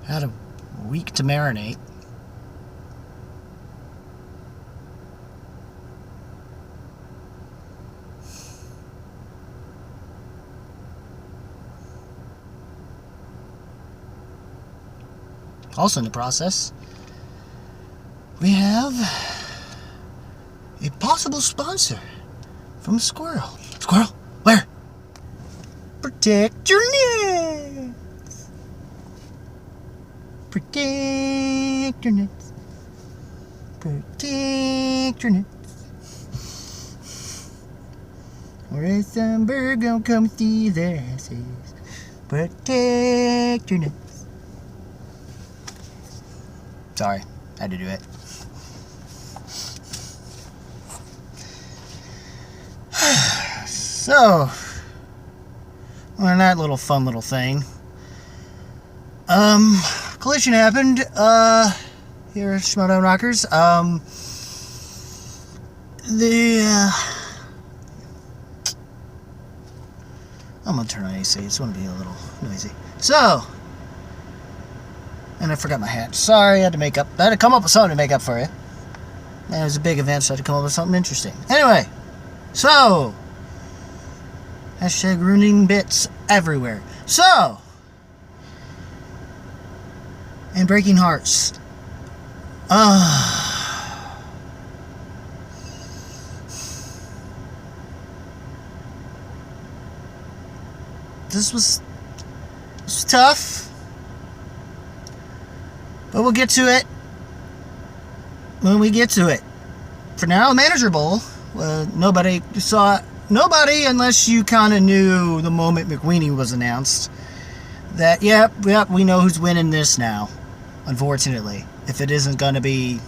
Had a week to marinate. Also in the process, we have a possible sponsor from Squirrel. Squirrel, where? Protect your nuts. Protect your nuts. Protect your nuts. Or a sunbird gonna come see their asses. Protect your nuts. Sorry, had to do it. So, on that little fun little thing, collision happened, here at Schmoedown Rockers. I'm gonna turn on AC, it's gonna be a little noisy. So, and I forgot my hat. Sorry, I had to come up with something to make up for you. Man, it was a big event, so I had to come up with something interesting. Anyway, so, hashtag ruining bits everywhere. So, and breaking hearts. This was tough. But we'll get to it when we get to it. For now, manageable. Nobody saw it. Nobody, unless you kind of knew the moment McWeeny was announced, that, yep, we know who's winning this now, unfortunately. If it isn't going to be...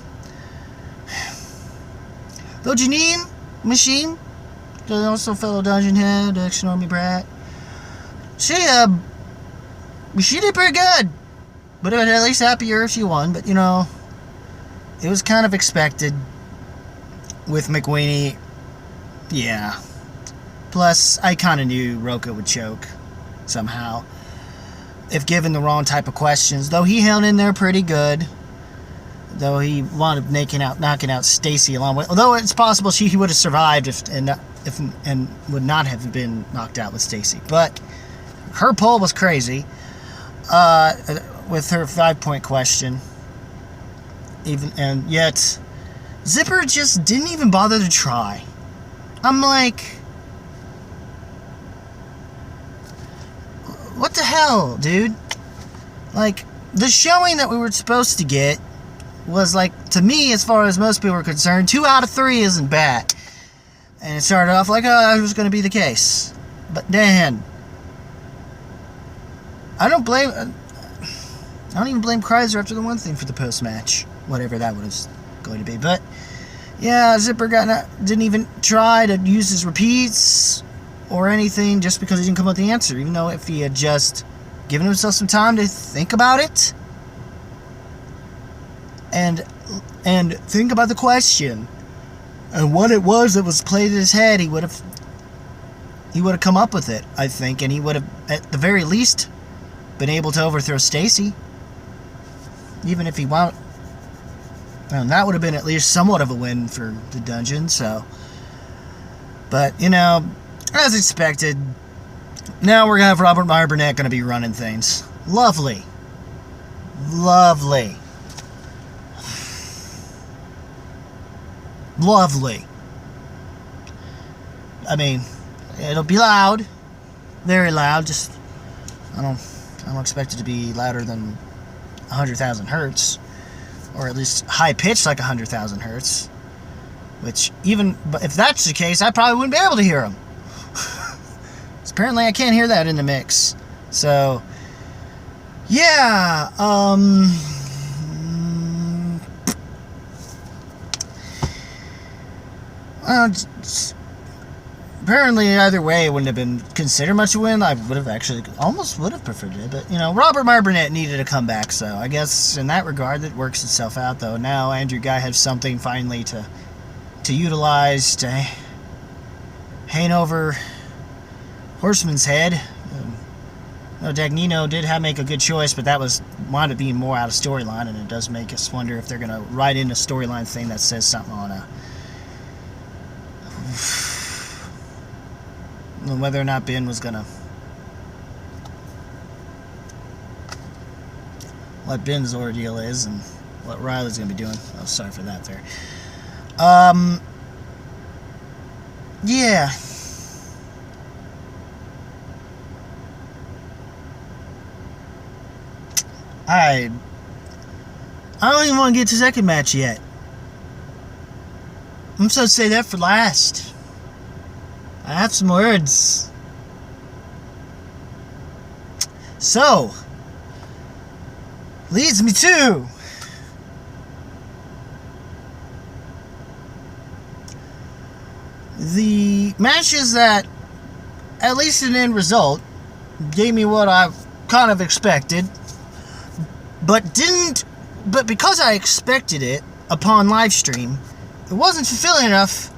Though Janine Machine, also fellow Dungeon Head, ex-Normie Brat, she did pretty good. But I was at least happier if she won. But, you know, it was kind of expected with McWeeny. Yeah. Plus, I kind of knew Roka would choke somehow if given the wrong type of questions. Though he held in there pretty good. Though he wound up knocking out Stacy along with. Although it's possible he would have survived if would not have been knocked out with Stacy. But her poll was crazy. With her 5-point question, and yet Zipper just didn't even bother to try. I'm like, what the hell, dude? Like, the showing that we were supposed to get was like, to me, as far as most people were concerned, 2 out of 3 isn't bad. And it started off like, oh, that was going to be the case. But then, I don't even blame Kreiser after the one thing for the post-match. Whatever that was going to be. But, yeah, Zipper didn't even try to use his repeats or anything just because he didn't come up with the answer. Even though if he had just given himself some time to think about it and think about the question and what it was that was played in his head, he would have come up with it, I think. And he would have, at the very least, been able to overthrow Stacy. Even if he wound... that would have been at least somewhat of a win for the dungeon, so... But, you know, as expected, now we're going to have Robert Meyer Burnett going to be running things. Lovely. Lovely. Lovely. I mean, it'll be loud. Very loud. Just, I don't expect it to be louder than 100,000 hertz, or at least high pitched like 100,000 hertz. Which, even if that's the case, I probably wouldn't be able to hear them. Apparently, I can't hear that in the mix. So, yeah. Apparently, either way, it wouldn't have been considered much a win. I would have almost preferred it. But, you know, Robert Meyer Burnett needed to come back. So, I guess in that regard, it works itself out, though. Now, Andrew Guy has something finally to utilize to hang over Horseman's head. No, Dagnino did make a good choice, but that wound up being more out of storyline, and it does make us wonder if they're going to write in a storyline thing that says something on whether or not Ben was going to... what Ben's ordeal is and what Riley's going to be doing. Oh, sorry for that there. Yeah. I don't even want to get to the second match yet. I'm supposed to say that for last. I have some words. So, leads me to the matches that, at least in end result, gave me what I kind of expected, but because I expected it upon live stream, it wasn't fulfilling enough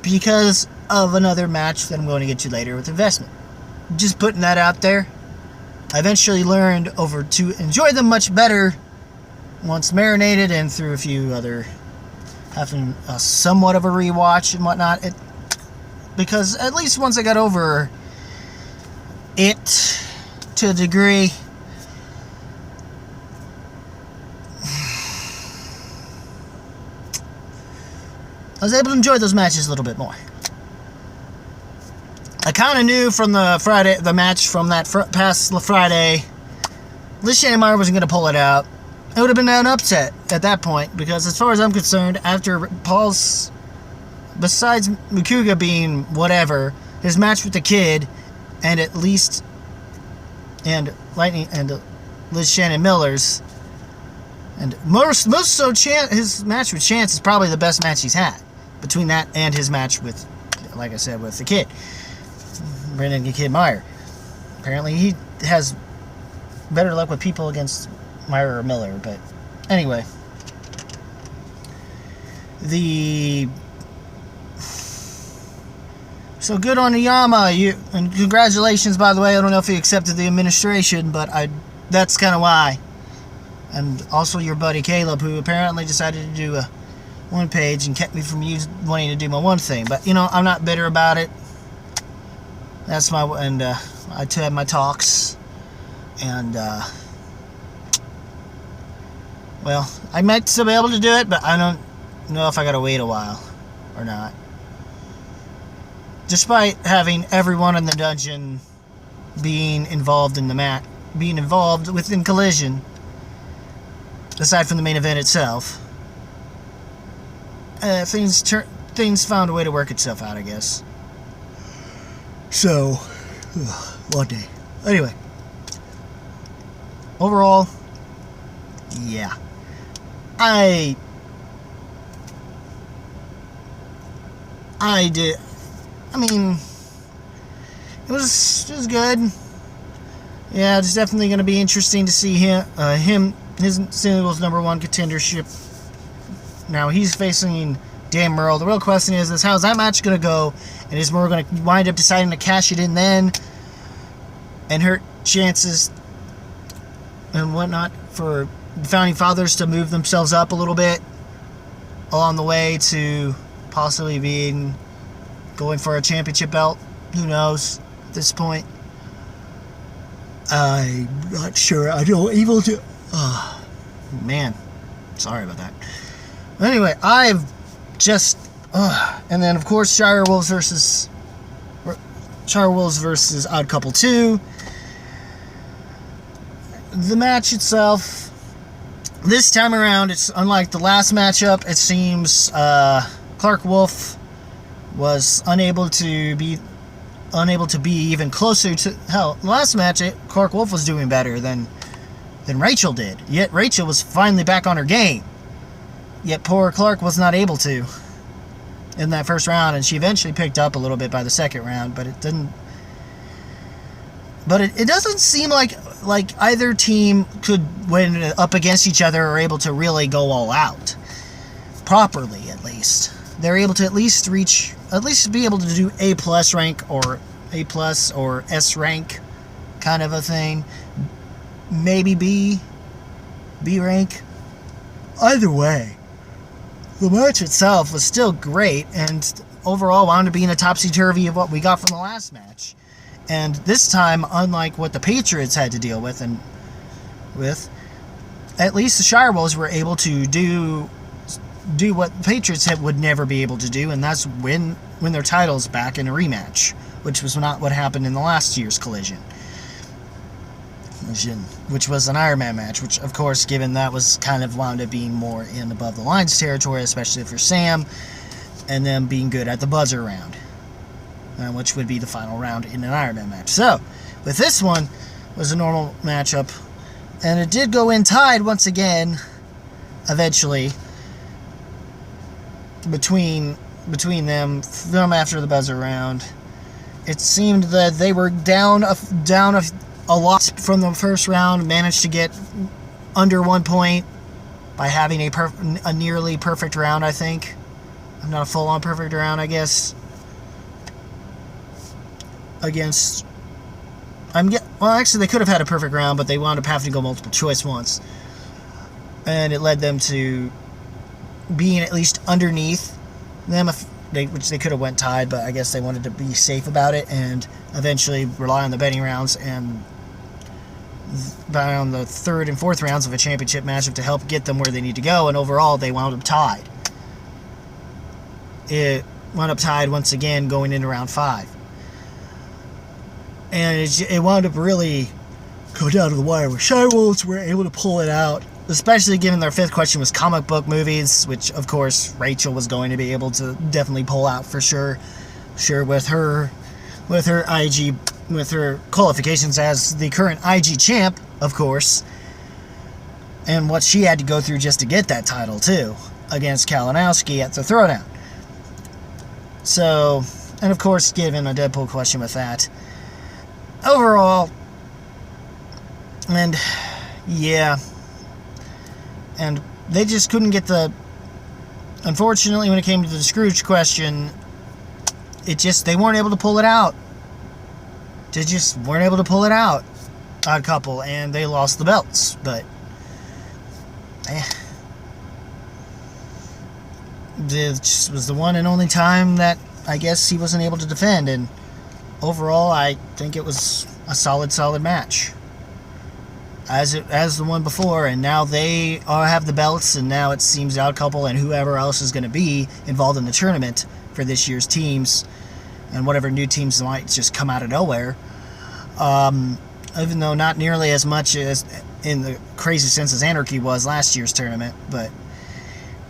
because of another match that I'm going to get to later with investment. Just putting that out there. I eventually learned to enjoy them much better once marinated and through a few other, having somewhat of a rewatch and whatnot. Because at least once I got over it to a degree, I was able to enjoy those matches a little bit more. I kind of knew from the match from that past Friday, Liz Shannon wasn't going to pull it out. It would have been an upset at that point, because as far as I'm concerned, after Paul's, besides Mukuga being whatever, his match with the Kid, and at least, and Lightning, and Liz Shannon Miller's, and most so his match with Chance is probably the best match he's had, between that and his match with, like I said, with the Kid. Brandon Kid Meyer. Apparently he has better luck with people against Meyer or Miller, but anyway. So good on Iyama, and congratulations, by the way. I don't know if he accepted the administration, but that's kind of why. And also your buddy Caleb, who apparently decided to do a one page and kept me from wanting to do my one thing. But, I'm not bitter about it. That's I had my talks, and, well, I might still be able to do it, but I don't know if I gotta wait a while or not. Despite having everyone in the dungeon being involved in the match, being involved within Collision, aside from the main event itself, things found a way to work itself out, I guess. So, one day. Anyway, overall, yeah, I did. I mean, it was good. Yeah, it's definitely going to be interesting to see his singles #1 contendership. Now he's facing Dan Murrell. The real question is how's that match going to go? And is Murrell going to wind up deciding to cash it in then and hurt chances and whatnot for the Founding Fathers to move themselves up a little bit along the way to possibly going for a championship belt? Who knows at this point? I'm not sure. I don't able to. Oh, man, sorry about that. Anyway, I've just. And then, of course, Shire Wolves versus Odd Couple 2. The match itself, this time around, it's unlike the last matchup. It seems Clark Wolf was unable to be even closer to... Hell, last match, Clark Wolf was doing better than Rachel did. Yet Rachel was finally back on her game. Yet poor Clark was not able to in that first round, and she eventually picked up a little bit by the second round, but it didn't. But it doesn't seem like either team could, when up against each other, are able to really go all out properly. At least they're able to at least be able to do A+ rank or A+ or S rank kind of a thing. Maybe B rank. Either way, the match itself was still great, and overall wound up being a topsy-turvy of what we got from the last match. And this time, unlike what the Patriots had to deal with, at least the Shire Wolves were able to do what the Patriots would never be able to do, and that's win their titles back in a rematch, which was not what happened in the last year's collision, which was an Iron Man match, which, of course, given that was kind of wound up being more in above the lines territory, especially for Sam, and them being good at the buzzer round, which would be the final round in an Iron Man match. So, with this one, was a normal matchup, and it did go in tied once again, eventually, between them after the buzzer round. It seemed that they were down a lot from the first round, managed to get under 1 point by having a nearly perfect round, I think. Not a full-on perfect round, I guess. Against... actually, they could have had a perfect round, but they wound up having to go multiple choice once. And it led them to being at least underneath them, which they could have went tied, but I guess they wanted to be safe about it and eventually rely on the betting rounds and on the third and fourth rounds of a championship matchup to help get them where they need to go, and overall they wound up tied. It wound up tied once again going into round 5. And it wound up really go down to the wire where Shire Wolves were able to pull it out, especially given their fifth question was comic book movies, which, of course, Rachel was going to be able to definitely pull out for sure. Sure, with her qualifications as the current IG champ, of course, and what she had to go through just to get that title, too, against Kalinowski at the Throwdown. So, and of course, given a Deadpool question with that. Overall, and yeah, and they just couldn't get unfortunately, when it came to the Scrooge question, they weren't able to pull it out. They just weren't able to pull it out. Odd couple, and they lost the belts, but this was the one and only time that I guess he wasn't able to defend, and overall, I think it was a solid match. As the one before, and now they have the belts, and now it seems Odd Couple and whoever else is going to be involved in the tournament for this year's teams, and whatever new teams might just come out of nowhere. Even though not nearly as much as in the crazy sense as Anarchy was last year's tournament, but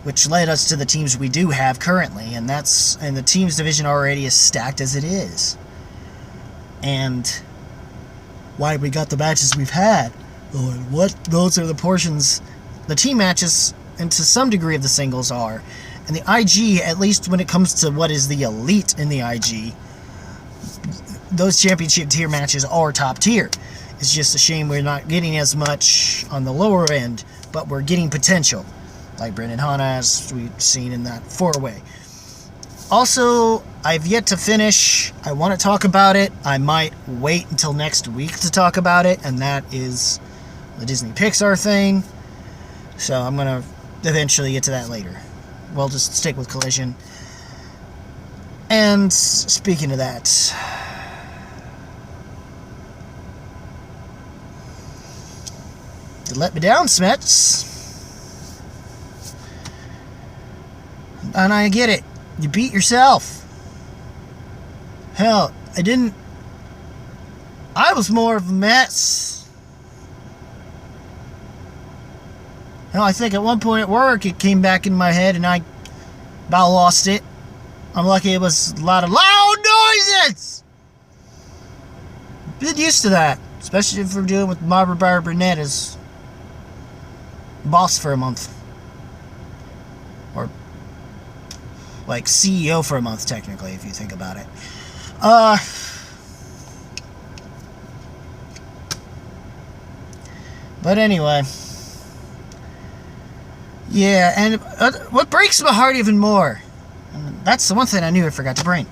which led us to the teams we do have currently, and the teams division already is stacked as it is. And why we got the matches we've had. Those are the portions, the team matches, and to some degree of the singles are. And the IG, at least when it comes to what is the elite in the IG, those championship tier matches are top tier. It's just a shame we're not getting as much on the lower end, but we're getting potential, like Brendan Hanna, as we've seen in that 4-way. Also, I've yet to finish. I want to talk about it. I might wait until next week to talk about it, and that is the Disney Pixar thing. So I'm going to eventually get to that later. We'll just stick with Collision. And speaking of that, you let me down, Smets. And I get it. You beat yourself. Hell, I was more of a mess. Hell, I think at one point at work it came back in my head and I about lost it. I'm lucky it was a lot of loud noises. Been used to that, especially if we're dealing with Barbara Burnett as boss for a month. Or like CEO for a month, technically, if you think about it. But anyway. Yeah, and what breaks my heart even more, and that's the one thing I knew I forgot to bring.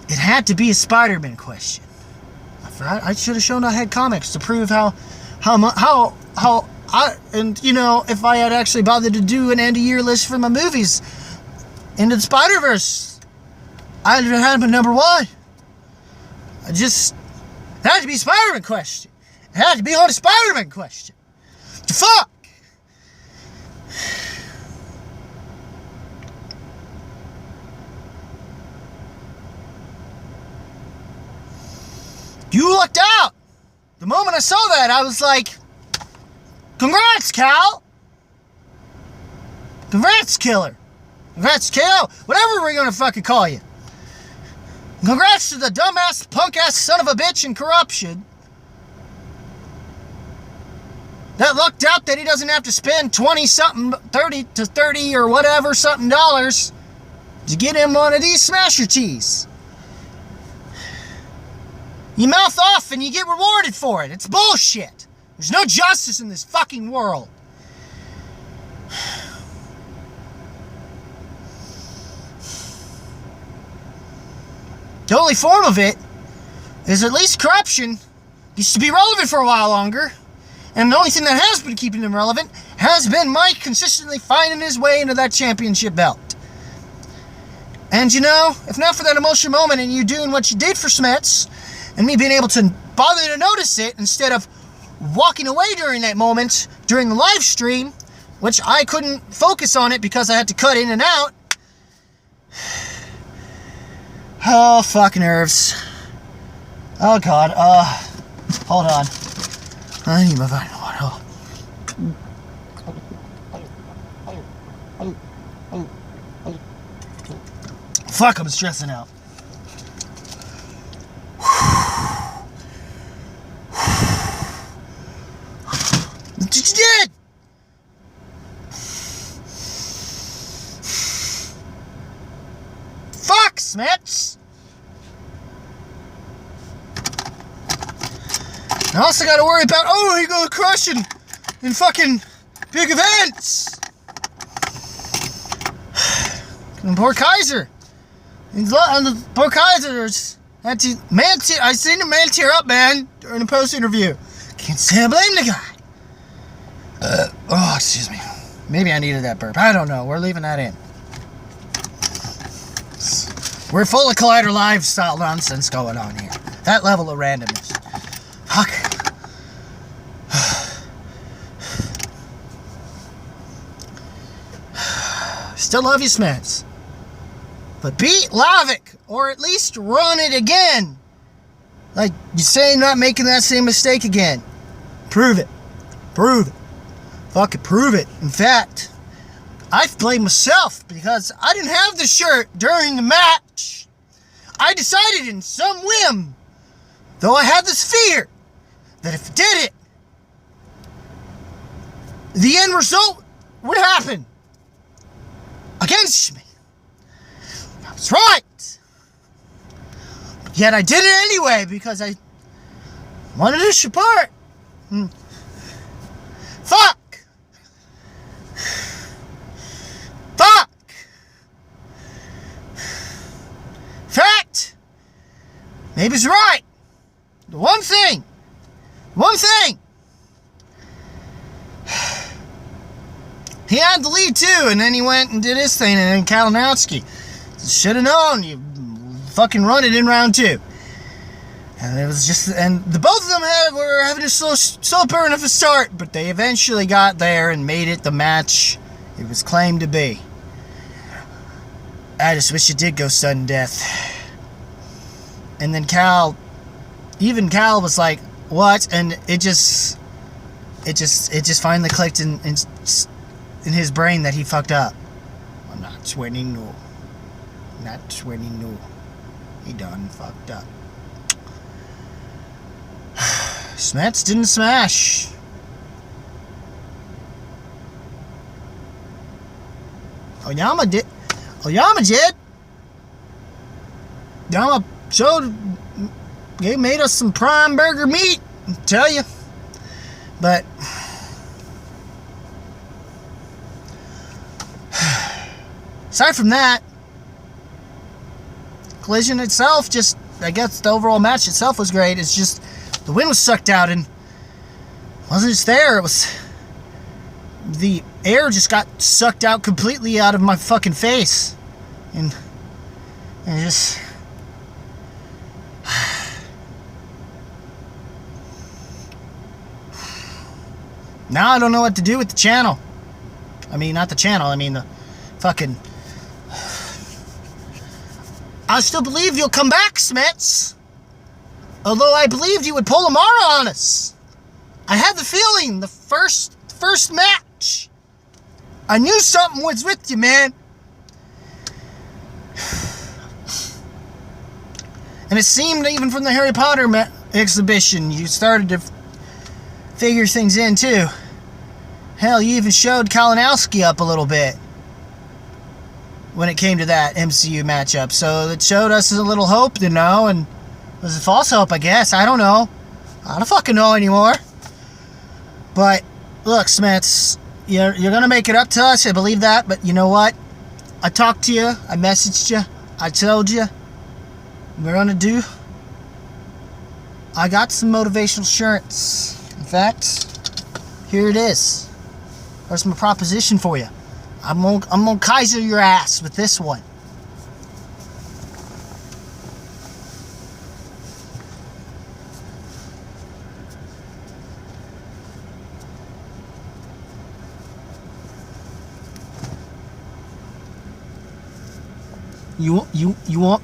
It had to be a Spider-Man question. A I should have shown I had comics to prove how and you know, if I had actually bothered to do an end of year list for my movies, Into the Spider-Verse, I'd have had my number one. It had to be Spider-Man question. It had to be on a Spider-Man question. The fuck? You lucked out. The moment I saw that, I was like, congrats, Cal. Congrats, Killer. Congrats, KO. Whatever we're gonna fucking call you. Congrats to the dumbass, punk-ass son of a bitch in corruption that lucked out that he doesn't have to spend 20-something, 30 or whatever something dollars to get him one of these Smasher tees. You mouth off and you get rewarded for it. It's bullshit. There's no justice in this fucking world. The only form of it is at least corruption used to be relevant for a while longer. And the only thing that has been keeping him relevant has been Mike consistently finding his way into that championship belt. And you know, if not for that emotional moment and you doing what you did for Smets, and me being able to bother to notice it instead of walking away during that moment during the live stream, which I couldn't focus on it because I had to cut in and out. Oh, fucking nerves. Oh, God. Hold on. I need my vitamin water. Fuck, I'm stressing out. What you did? Fuck, Smets. I also gotta worry about, he gonna crush in fucking big events. And poor Kaiser. And the poor Kaiser's had to I seen the man tear up, man, during the post interview. Can't say I blame the guy. Excuse me. Maybe I needed that burp. I don't know. We're leaving that in. We're full of Collider Live style nonsense going on here. That level of randomness. Fuck. Still love you, Smets. But beat Lavic, or at least run it again. Like you say, not making that same mistake again. Prove it. Prove it. Fucking prove it. In fact, I blame myself because I didn't have the shirt during the match. I decided in some whim, though I had this fear, that if I did it, the end result would happen against me. I was right. But yet I did it anyway because I wanted to support. Fuck. Fuck. Fact. Maybe it's right. The one thing. He had the lead too, and then he went and did his thing, and then Kalinowski should have known. You fucking run it in round two. And it was just, and the both of them were having a slow burn of a start, but they eventually got there and made it the match it was claimed to be. I just wish it did go sudden death. And then Cal was like, what? And it just finally clicked in his brain that he fucked up. I'm not winning, no. Not winning, no. He done fucked up. Smets didn't smash. Oyama did. Oyama showed. He made us some prime burger meat. I tell you. But aside from that, Collision itself just I guess the overall match itself was great. It's just the wind was sucked out, and it wasn't just there. It was the air just got sucked out completely out of my fucking face, and just. Now I don't know what to do with the channel. I mean, not the channel, I mean the fucking... I still believe you'll come back, Smets. Although I believed you would pull a Mara on us. I had the feeling the first match. I knew something was with you, man. And it seemed even from the Harry Potter exhibition, you started to figure things in too. Hell, you even showed Kalinowski up a little bit when it came to that MCU matchup. So it showed us a little hope, you know, and it was a false hope, I guess. I don't know. I don't fucking know anymore. But look, Smets, you're gonna make it up to us. I believe that. But you know what? I talked to you. I messaged you. I told you. We're gonna do. I got some motivational assurance. In fact, here it is. There's my proposition for you. I'm gonna Kaiser your ass with this one. You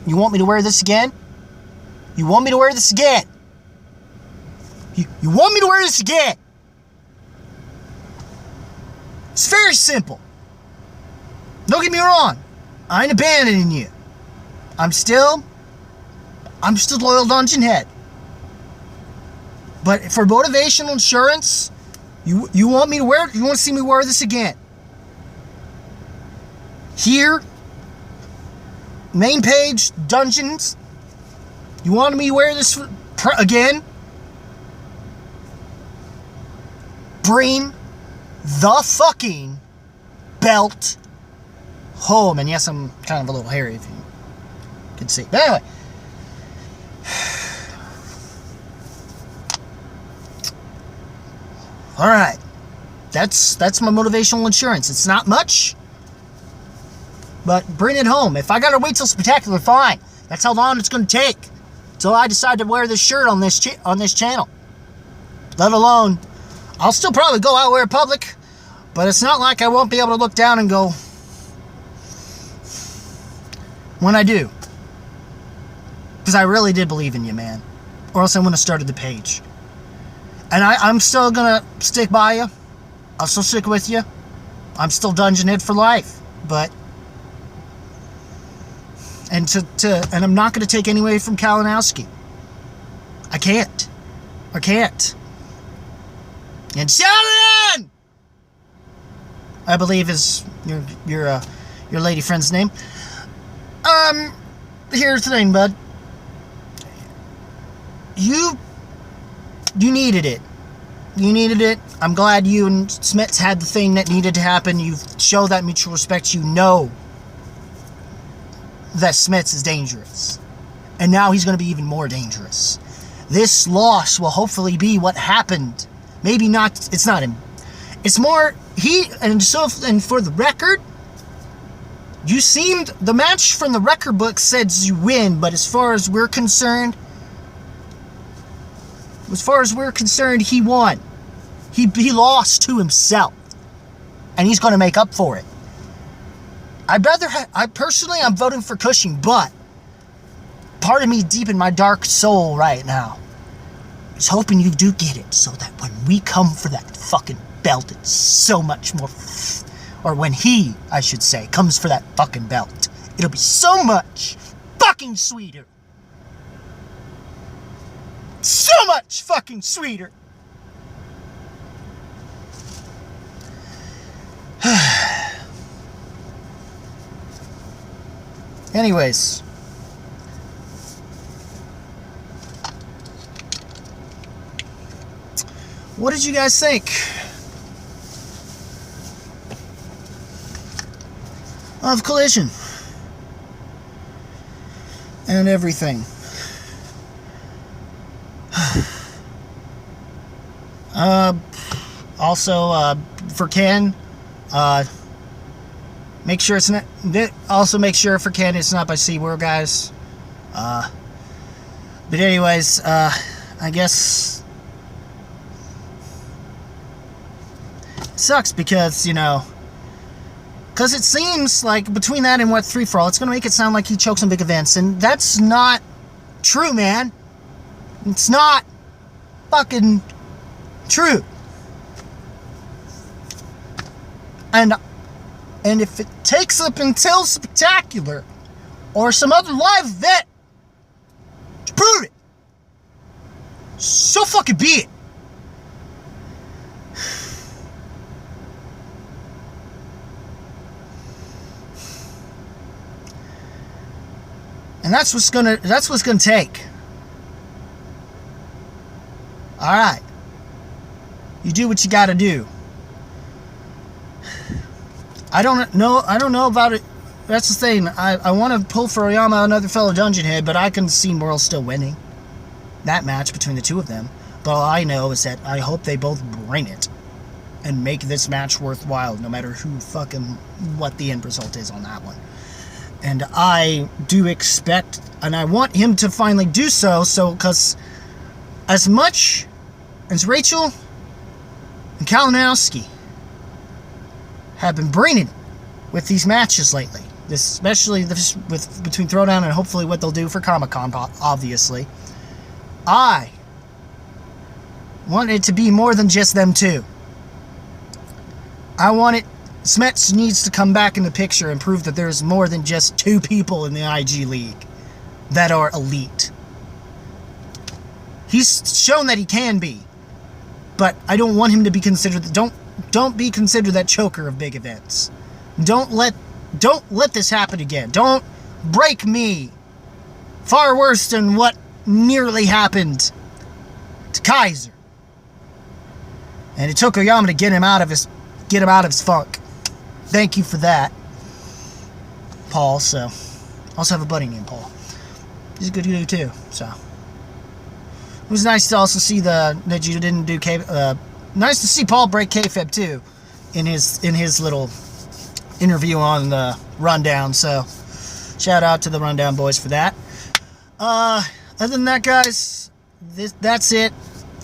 want me to wear this again? You want me to wear this again? You want me to wear this again? It's very simple. Don't get me wrong. I ain't abandoning you. I'm still loyal Dungeon Head. But for motivational insurance, you want to see me wear this again. Here, main page, Dungeons. You wanted me to wear this again? Bring the fucking belt home. And yes, I'm kind of a little hairy, if you can see. But anyway. Alright. That's my motivational insurance. It's not much, but bring it home. If I gotta wait till Spectacular, fine. That's how long it's gonna take till I decide to wear this shirt on this channel. Let alone, I'll still probably go out where public, but it's not like I won't be able to look down and go when I do. Because I really did believe in you, man. Or else I wouldn't have started the page. And I'm still gonna stick by you. I'll still stick with you. I'm still Dungeon Head for life. But and and I'm not gonna take any away from Kalinowski. I can't. And Sheldon, I believe is your lady friend's name. Here's the thing, bud. You needed it. You needed it. I'm glad you and Smets had the thing that needed to happen. You show that mutual respect. You know that Smets is dangerous. And now he's going to be even more dangerous. This loss will hopefully be what happened. Maybe not, it's not him. It's more, and for the record, the match from the record book says you win, but as far as we're concerned, he won. He lost to himself. And he's going to make up for it. I'm voting for Cushing, but part of me deep in my dark soul right now is hoping you do get it so that when we come for that fucking belt, it's so much more, or when he, I should say, comes for that fucking belt, it'll be so much fucking sweeter. So much fucking sweeter. Anyways. What did you guys think of Collision and everything? Also, for Ken, make sure it's not. Also, make sure for Ken it's not by SeaWorld, guys. But anyways, I guess it sucks because, you know, because it seems like between that and what Free For All, it's going to make it sound like he chokes on big events, and that's not true, man. It's not fucking true. And if it takes up until Spectacular or some other live event to prove it, so fucking be it. And that's what's gonna take. Alright. You do what you gotta do. I don't know about it. That's the thing. I want to pull for Oyama, another fellow dungeon head, but I can see Morrill still winning that match between the two of them. But all I know is that I hope they both bring it and make this match worthwhile, no matter what the end result is on that one. And I do expect, and I want him to finally do so, because as much as Rachel and Kalinowski have been bringing it with these matches lately, especially between Throwdown and hopefully what they'll do for Comic-Con, obviously, I want it to be more than just them two. I want it. Smets needs to come back in the picture and prove that there's more than just two people in the IG League that are elite. He's shown that he can be, but I don't want him to be considered. Don't be considered that choker of big events. Don't let this happen again. Don't break me. Far worse than what nearly happened to Kaiser. And it took Oyama to get him out of his funk. Thank you for that, Paul. So, I also have a buddy named Paul. He's a good dude too. So, it was nice to also see that you didn't do nice to see Paul break kayfabe too, in his little interview on the Rundown. So, shout out to the Rundown boys for that. Other than that, guys, that's it.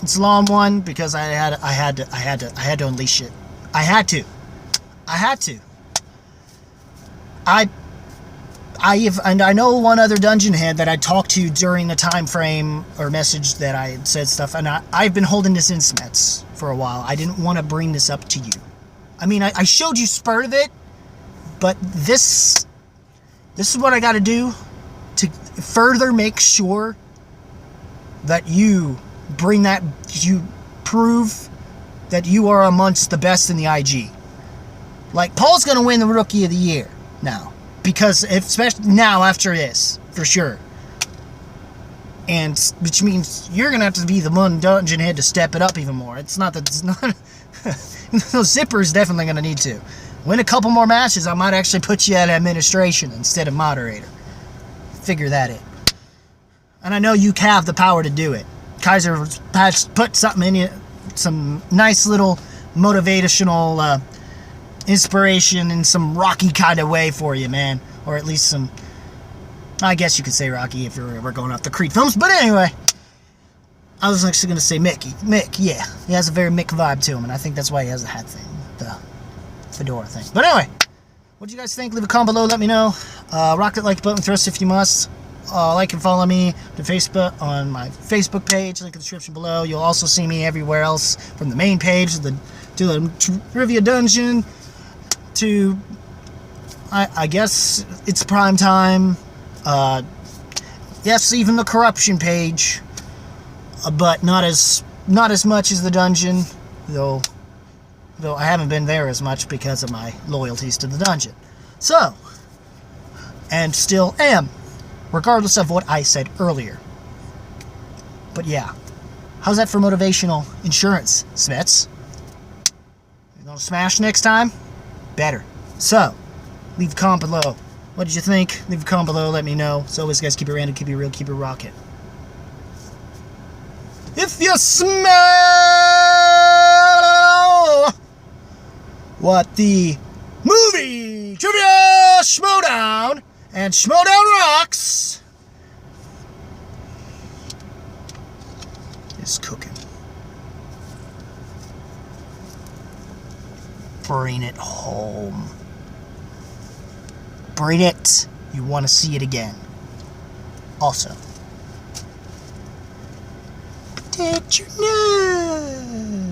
It's a long one because I had to unleash it. I had to. I know one other dungeon head that I talked to during the time frame or message that I had said stuff, and I've been holding this in, Smets, for a while. I didn't want to bring this up to you. I mean, I showed you spurt of it, but this is what I got to do to further make sure that you prove that you are amongst the best in the IG. Like, Paul's going to win the Rookie of the Year now. Because, especially now after this, for sure. And, which means you're going to have to be the one dungeon head to step it up even more. It's not. Zipper's definitely going to need to. Win a couple more matches, I might actually put you at administration instead of moderator. Figure that in. And I know you have the power to do it. Kaiser has put something in you, some nice little motivational inspiration in some Rocky kind of way for you, man. Or at least some, I guess you could say Rocky if we're going off the Creed films. But anyway, I was actually going to say Mick. Mick, yeah. He has a very Mick vibe to him, and I think that's why he has the hat thing, the fedora thing. But anyway, what do you guys think? Leave a comment below, let me know. Rock that like button, thrust if you must. Like and follow me on my Facebook page, link in the description below. You'll also see me everywhere else, from the main page to the trivia dungeon to, I guess it's prime time. Yes, even the corruption page, but not as much as the dungeon, though I haven't been there as much because of my loyalties to the dungeon. So, and still am, regardless of what I said earlier. But yeah, how's that for motivational insurance, Smets? You gonna smash next time? Better. So, leave a comment below. What did you think? Leave a comment below, let me know. As always, guys, keep it random, keep it real, keep it rocking. If you smell what the movie trivia Schmoedown and Schmoedown Rocks is cooking. Bring it home. Bring it. You want to see it again. Also, protect your nose.